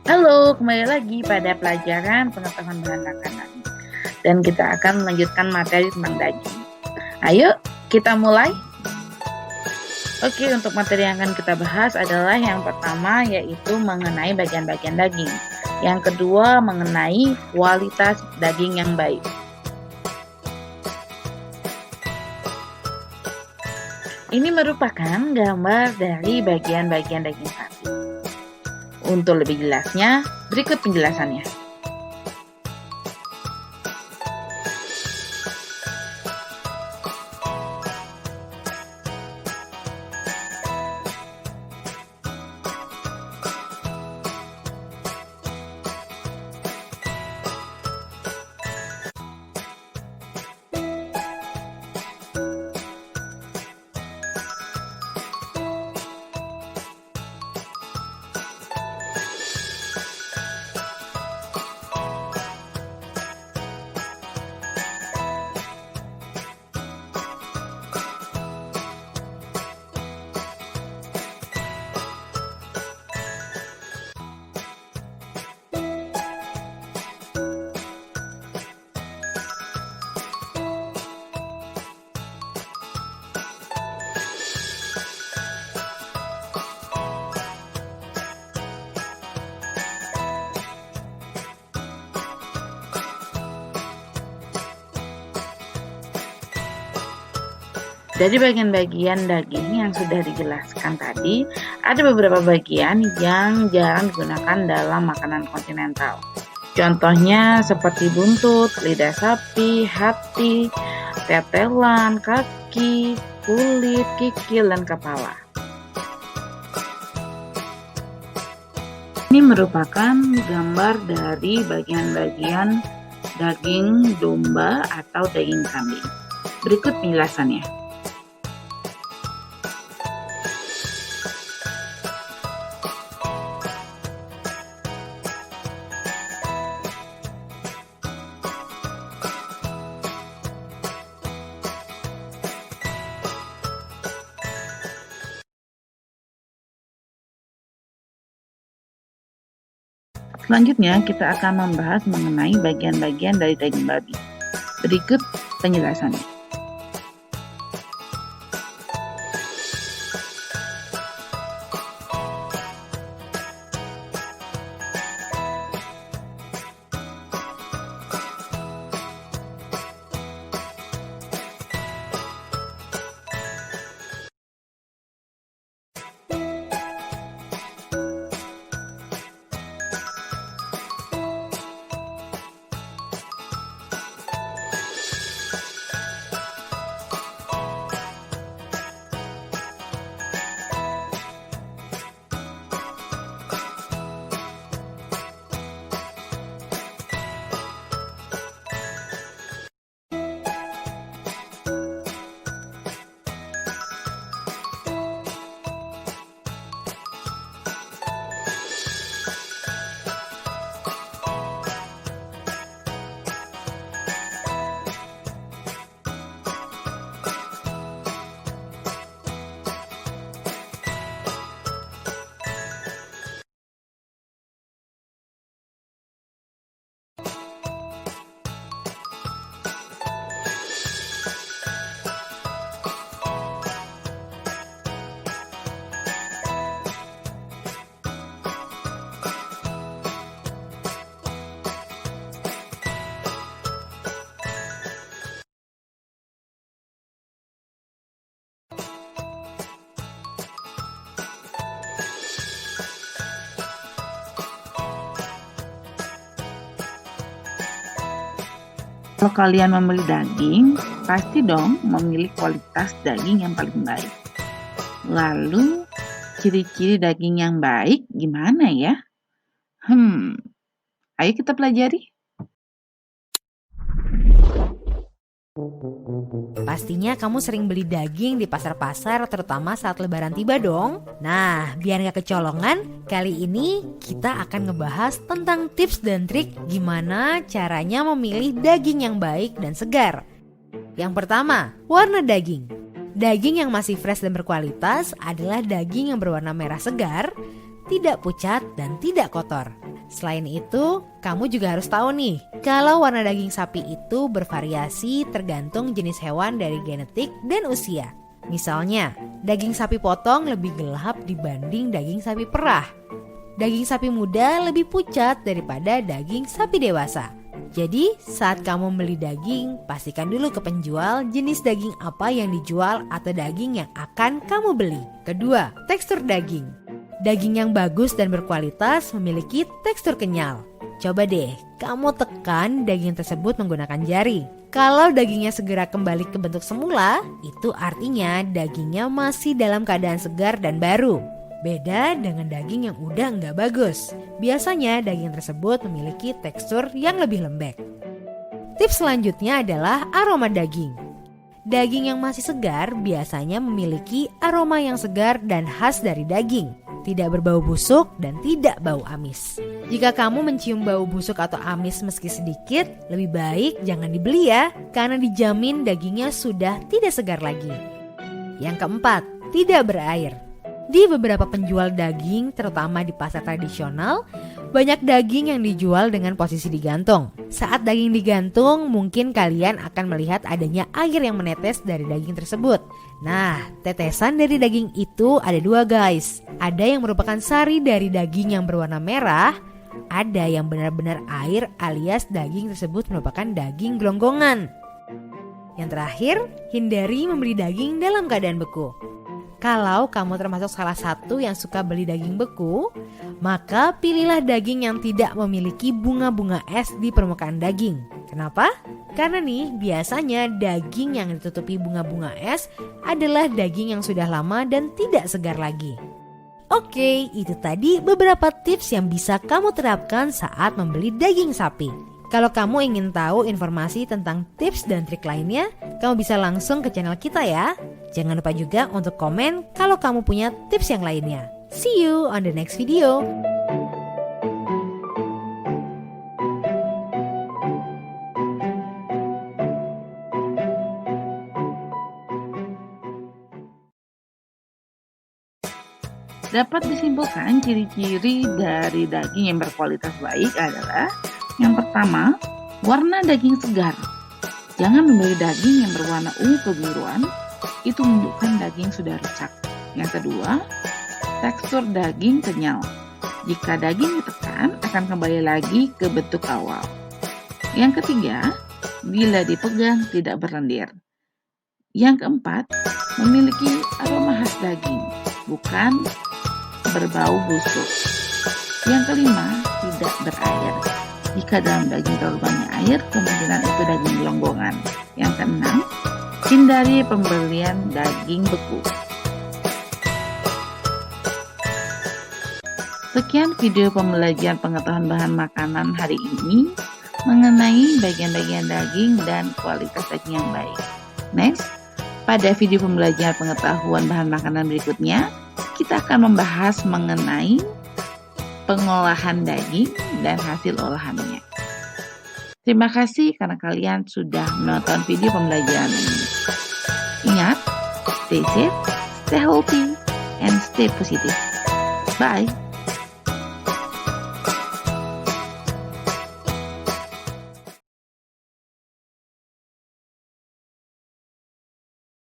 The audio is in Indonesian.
Halo, kembali lagi pada pelajaran pengetahuan bahan makanan. Dan kita akan melanjutkan materi tentang daging. Ayo, kita mulai. Oke, untuk materi yang akan kita bahas adalah yang pertama yaitu mengenai bagian-bagian daging. Yang kedua mengenai kualitas daging yang baik. Ini merupakan gambar dari bagian-bagian daging sapi. Untuk lebih jelasnya, berikut penjelasannya. Dari bagian-bagian daging yang sudah dijelaskan tadi, ada beberapa bagian yang jarang digunakan dalam makanan kontinental. Contohnya seperti buntut, lidah sapi, hati, tetelan, kaki, kulit, kikil, dan kepala. Ini merupakan gambar dari bagian-bagian daging domba atau daging kambing. Berikut penjelasannya. Selanjutnya, kita akan membahas mengenai bagian-bagian dari daging babi. Berikut penjelasannya. Kalau kalian membeli daging, pasti dong memilih kualitas daging yang paling baik. Lalu, ciri-ciri daging yang baik gimana ya? Ayo kita pelajari. Pastinya kamu sering beli daging di pasar-pasar terutama saat lebaran tiba dong. Nah, biar gak kecolongan, kali ini kita akan ngebahas tentang tips dan trik gimana caranya memilih daging yang baik dan segar. Yang pertama, warna daging. Daging yang masih fresh dan berkualitas adalah daging yang berwarna merah segar, tidak pucat dan tidak kotor. Selain itu, kamu juga harus tahu nih, kalau warna daging sapi itu bervariasi tergantung jenis hewan dari genetik dan usia. Misalnya, daging sapi potong lebih gelap dibanding daging sapi perah. Daging sapi muda lebih pucat daripada daging sapi dewasa. Jadi, saat kamu beli daging, pastikan dulu ke penjual jenis daging apa yang dijual atau daging yang akan kamu beli. Kedua, tekstur daging. Daging yang bagus dan berkualitas memiliki tekstur kenyal. Coba deh, kamu tekan daging tersebut menggunakan jari. Kalau dagingnya segera kembali ke bentuk semula, itu artinya dagingnya masih dalam keadaan segar dan baru. Beda dengan daging yang udah nggak bagus. Biasanya daging tersebut memiliki tekstur yang lebih lembek. Tips selanjutnya adalah aroma daging. Daging yang masih segar biasanya memiliki aroma yang segar dan khas dari daging. Tidak berbau busuk dan tidak bau amis. Jika kamu mencium bau busuk atau amis meski sedikit, lebih baik jangan dibeli ya, karena dijamin dagingnya sudah tidak segar lagi. Yang keempat, tidak berair. Di beberapa penjual daging, terutama di pasar tradisional, banyak daging yang dijual dengan posisi digantung. Saat daging digantung, mungkin kalian akan melihat adanya air yang menetes dari daging tersebut. Nah, tetesan dari daging itu ada dua guys. Ada yang merupakan sari dari daging yang berwarna merah, ada yang benar-benar air alias daging tersebut merupakan daging gelonggongan. Yang terakhir, hindari membeli daging dalam keadaan beku. Kalau kamu termasuk salah satu yang suka beli daging beku, maka pilihlah daging yang tidak memiliki bunga-bunga es di permukaan daging. Kenapa? Karena nih, biasanya daging yang ditutupi bunga-bunga es adalah daging yang sudah lama dan tidak segar lagi. Oke, itu tadi beberapa tips yang bisa kamu terapkan saat membeli daging sapi. Kalau kamu ingin tahu informasi tentang tips dan trik lainnya, kamu bisa langsung ke channel kita ya. Jangan lupa juga untuk komen kalau kamu punya tips yang lainnya. See you on the next video. Dapat disimpulkan ciri-ciri dari daging yang berkualitas baik adalah yang pertama, warna daging segar. Jangan membeli daging yang berwarna ungu kebiruan, itu menunjukkan daging sudah rusak. Yang kedua, tekstur daging kenyal. Jika daging ditekan, akan kembali lagi ke bentuk awal. Yang ketiga, bila dipegang tidak berlendir. Yang keempat, memiliki aroma khas daging, bukan berbau busuk. Yang kelima, tidak berair. Jika dalam daging terlalu banyak air, kemungkinan itu daging gelonggongan. Yang keenam, hindari pembelian daging beku. Sekian video pembelajaran pengetahuan bahan makanan hari ini mengenai bagian-bagian daging dan kualitas daging yang baik. Next, pada video pembelajaran pengetahuan bahan makanan berikutnya, kita akan membahas mengenai pengolahan daging dan hasil olahannya. Terima kasih karena kalian sudah menonton video pembelajaran ini. Ingat, stay safe, stay healthy, and stay positive. Bye!